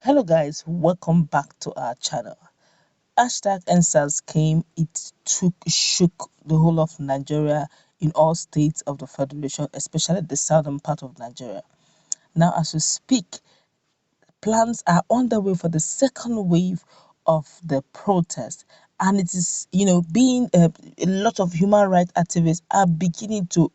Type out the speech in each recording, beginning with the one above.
Hello guys, welcome back to our channel. #NSAS came, it shook the whole of Nigeria in all states of the federation, especially the southern part of Nigeria. Now as we speak, plans are underway for the second wave of the protest, and it is being a lot of human rights activists are beginning to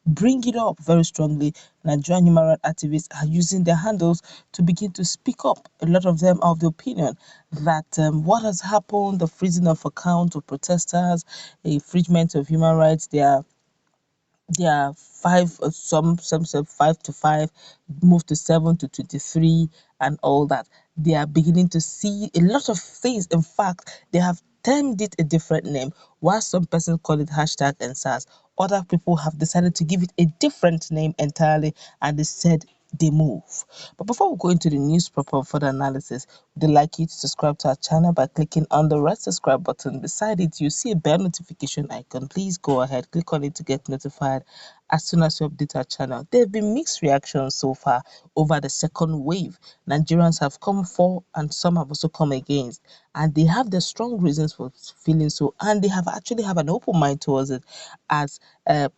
bring it up very strongly. Nigerian human rights activists are using their handles to begin to speak up. A lot of them are of the opinion that what has happened, the freezing of accounts of protesters, infringement of human rights, they are five, some say 5 to 5, moved to 7 to 23, and all that. They are beginning to see a lot of things. In fact, they have termed it a different name. While some persons call it #NSAS, other people have decided to give it a different name entirely, and they said they move. But before we go into the news proper further analysis, we'd like you to subscribe to our channel by clicking on the red subscribe button. Beside it, you see a bell notification icon. Please go ahead, click on it to get notified as soon as we update our channel. There have been mixed reactions so far over the second wave. Nigerians have come for and some have also come against, and they have the strong reasons for feeling so, and they have actually have an open mind towards it. As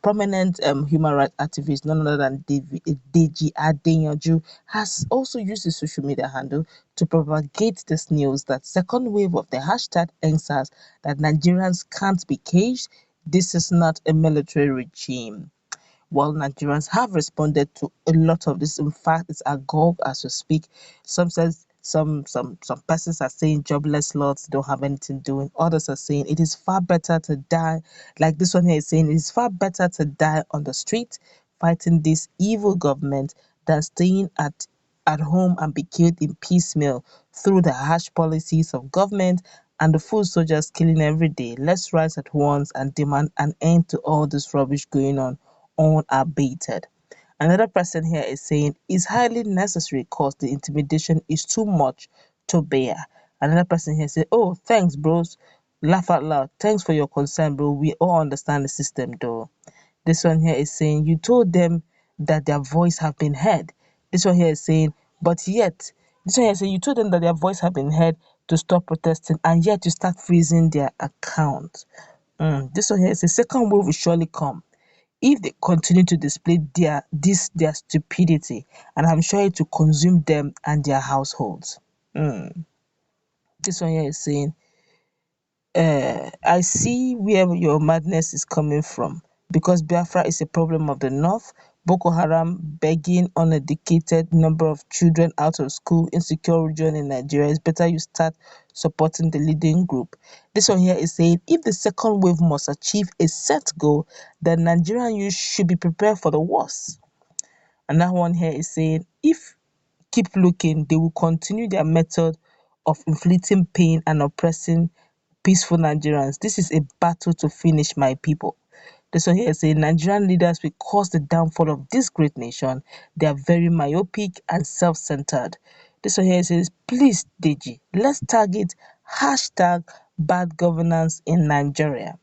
prominent human rights activist, none other than Deji Adeyanju, has also used his social media handle to propagate this news that second wave of the #NSAS, that Nigerians can't be caged. This is not a military regime. While Nigerians have responded to a lot of this, in fact, it's agog as we speak. Some persons are saying jobless lots don't have anything doing. Others are saying it is far better to die. Like this one here is saying, it is far better to die on the street fighting this evil government than staying at home and be killed in piecemeal through the harsh policies of government and the foot soldiers killing every day. Let's rise at once and demand an end to all this rubbish going on unabated. Another person here is saying it's highly necessary because the intimidation is too much to bear. Another person here said, "Oh, thanks, bros. Laugh out loud. Thanks for your concern, bro. We all understand the system, though." This one here is saying, "You told them that their voice have been heard." This one here is saying, "But yet," this one here is saying, "You told them that their voice have been heard to stop protesting, and yet you start freezing their account." This one here is a second wave will surely come if they continue to display their stupidity, and I'm sure it will consume them and their households. This one here is saying, I see where your madness is coming from, because Biafra is a problem of the north. Boko Haram begging uneducated number of children out of school, insecure region in Nigeria. It's better you start supporting the leading group. This one here is saying, if the second wave must achieve a set goal, then Nigerian youth should be prepared for the worst. And that one here is saying, if keep looking, they will continue their method of inflicting pain and oppressing peaceful Nigerians. This is a battle to finish, my people. This one here is saying Nigerian leaders will cause the downfall of this great nation. They are very myopic and self-centered. This one here says, please, Deji, let's target #bad governance in Nigeria.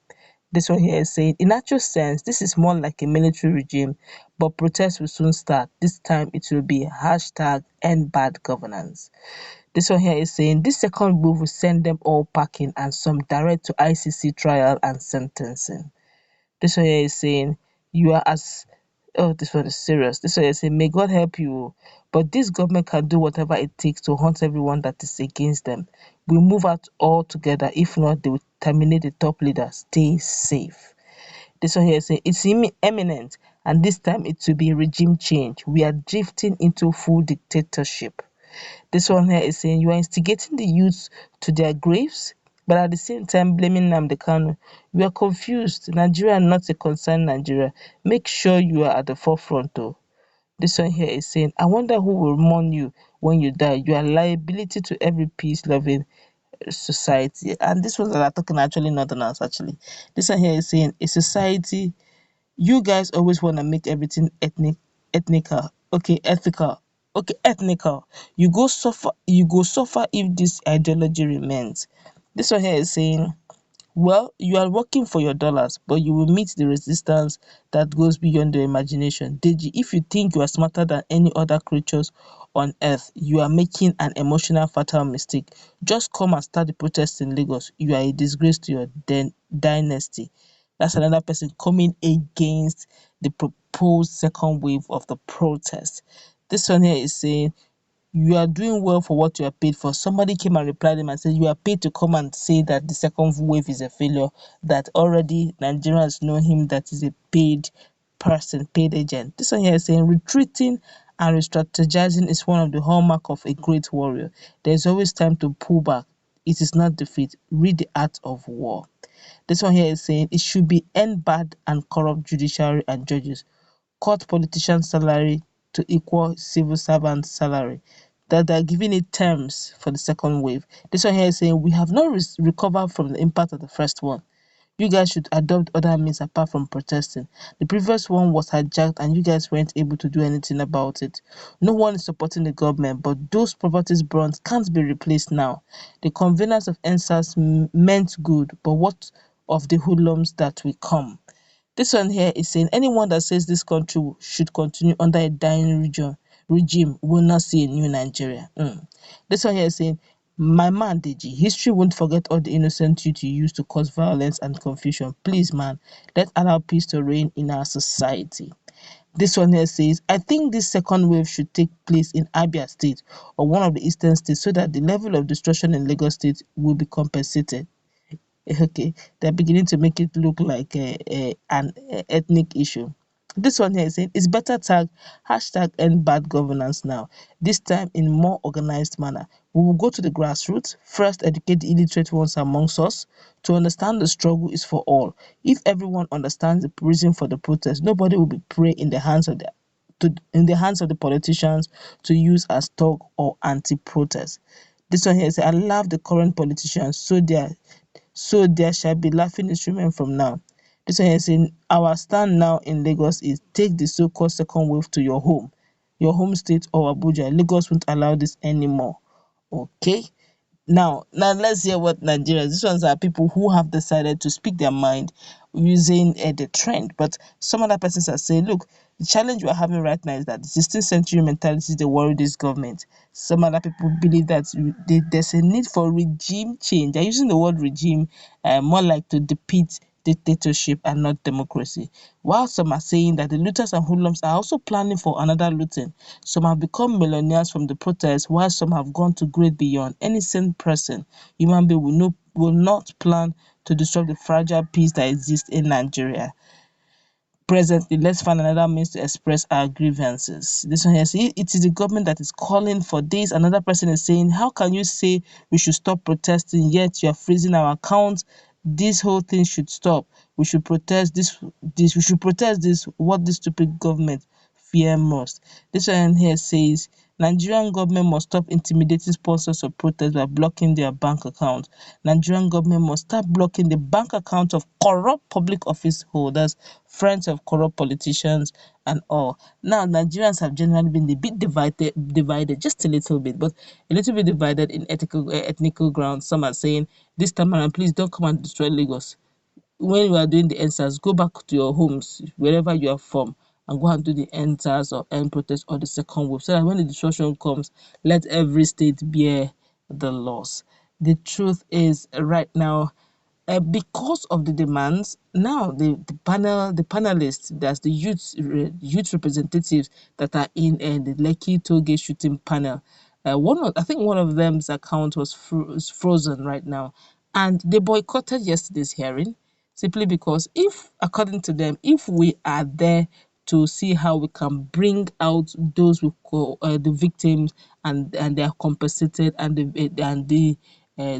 This one here is saying, in actual sense, this is more like a military regime, but protests will soon start. This time it will be #end bad governance. This one here is saying, this second move will send them all packing and some direct to ICC trial and sentencing. This one here is saying, you are as oh, this one is serious. This one is saying, may God help you. But this government can do whatever it takes to hunt everyone that is against them. We move out all together. If not, they will terminate the top leader. Stay safe. This one here is saying, it's imminent, and this time it will be regime change. We are drifting into full dictatorship. This one here is saying, you are instigating the youths to their graves, but at the same time blaming Nnamdi Kanu. We are confused. Nigeria not a concerned Nigeria. Make sure you are at the forefront though. This one here is saying, I wonder who will mourn you when you die. You are a liability to every peace-loving society. And this one that are talking actually northerners actually. This one here is saying, a society, you guys always want to make everything ethnical. Okay, ethical. Okay, ethnical. You go suffer if this ideology remains. This one here is saying, Well, you are working for your dollars, but you will meet the resistance that goes beyond your imagination. Deji, if you think you are smarter than any other creatures on earth, you are making an emotional fatal mistake. Just come and start the protest in Lagos. You are a disgrace to your dynasty. That's another person coming against the proposed second wave of the protest. This one here is saying, you are doing well for what you are paid for. Somebody came and replied him and said, you are paid to come and say that the second wave is a failure, that already Nigerians know him, that is a paid person, paid agent. This one here is saying, retreating and re-strategizing is one of the hallmark of a great warrior. There is always time to pull back. It is not defeat. Read the art of war. This one here is saying, it should be end bad and corrupt judiciary and judges, cut politicians' salary to equal civil servants' salary, that they're giving it terms for the second wave. This one here is saying, we have not recovered from the impact of the first one. You guys should adopt other means apart from protesting. The previous one was hijacked and you guys weren't able to do anything about it. No one is supporting the government, but those poverty's bronze can't be replaced now. The convenance of NSAS meant good, but what of the hoodlums that will come? This one here is saying, anyone that says this country should continue under a dying regime will not see a new Nigeria. This one here is saying, my man Deji, history won't forget all the innocent youth you used to cause violence and confusion. Please, man, let's allow peace to reign in our society. This one here says, I think this second wave should take place in Abia State or one of the eastern states so that the level of destruction in Lagos State will be compensated. Okay, they're beginning to make it look like an ethnic issue. This one here is saying, it's better tag hashtag end bad governance now, this time in more organized manner. We will go to the grassroots, first educate the illiterate ones amongst us to understand the struggle is for all. If everyone understands the reason for the protest, nobody will be prey in the hands of the politicians to use as talk or anti-protest. This one here says, I love the current politicians, so there shall be laughing instrument from now. This one here is saying, our stand now in Lagos is take the so-called second wave to your home state or Abuja. Lagos won't allow this anymore. Okay. Now let's hear what Nigerians. These ones are people who have decided to speak their mind using the trend. But some other persons are saying, look, the challenge we're having right now is that the 16th century mentality they worry this government. Some other people believe that there's a need for regime change. They're using the word regime more like to defeat dictatorship and not democracy. While some are saying that the looters and hoodlums are also planning for another looting. Some have become millionaires from the protests, while some have gone to great beyond. Any sane person, human being will not plan to disrupt the fragile peace that exists in Nigeria. Presently, let's find another means to express our grievances. This one here says, it is the government that is calling for this. Another person is saying, how can you say we should stop protesting, yet you are freezing our accounts? This whole thing should stop. We should protest we should protest this, what this stupid government fear most. This one here says, Nigerian government must stop intimidating sponsors of protest by blocking their bank accounts. Nigerian government must start blocking the bank accounts of corrupt public office holders, friends of corrupt politicians, and all. Now, Nigerians have generally been a bit divided just a little bit, but a little bit divided in ethnical grounds. Some are saying, this time around, please don't come and destroy Lagos. When you are doing the answers, go back to your homes, wherever you are from, and go and do the answers or end protest or the second wave, so that when the destruction comes, let every state bear the loss. The truth is, right now, because of the demands, now the panelists, that's the youth representatives that are in the Lekki tollgate shooting panel. I think one of them's account was frozen right now, and they boycotted yesterday's hearing simply because, if according to them, if we are there to see how we can bring out those the victims, and they are compensated, and the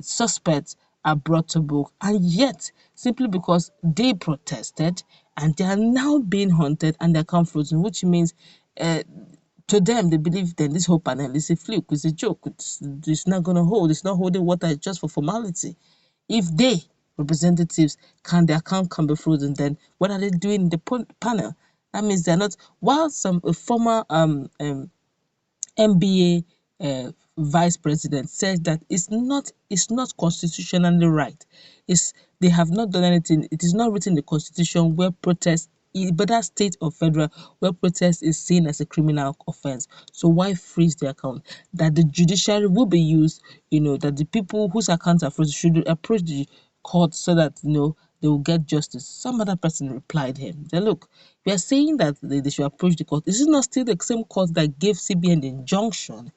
suspects are brought to book, and yet simply because they protested and they are now being hunted and they are frozen, which means to them, they believe then this whole panel is a fluke, it's a joke, it's not going to hold, it's not holding water, it's just for formality. If they, representatives, their account can be frozen, then what are they doing in the panel? That means they're not, while some former MBA vice president, says that it's not constitutionally right. It's They have not done anything. It is not written in the constitution where protest, whether state or federal, where protest is seen as a criminal offense. So why freeze the account? That the judiciary will be used, that the people whose accounts are frozen should approach the court so that they will get justice. Some other person replied him. They look, we are saying that they should approach the court. Is it not still the same court that gave CBN the injunction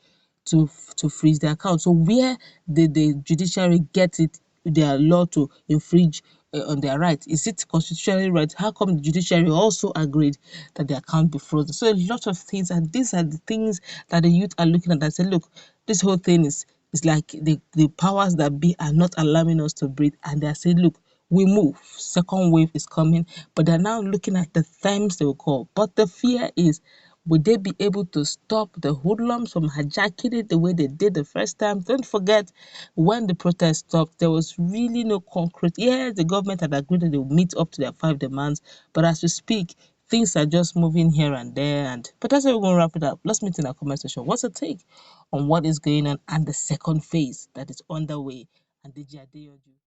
to freeze the account? So where did the judiciary get it, their law to infringe on their rights? Is it constitutionally right? How come the judiciary also agreed that the account be frozen? So a lot of things, and these are the things that the youth are looking at and say, look, this whole thing is like the powers that be are not allowing us to breathe, and they are saying, look, we move. Second wave is coming, but they're now looking at the themes they will call. But the fear is, would they be able to stop the hoodlums from hijacking it the way they did the first time? Don't forget, when the protest stopped, there was really no concrete. Yeah, the government had agreed that they would meet up to their 5 demands, but as we speak, things are just moving here and there. But that's how we're going to wrap it up. Let's meet in our comment section. What's your take on what is going on and the second phase that is underway? And Deji, Adeyanju.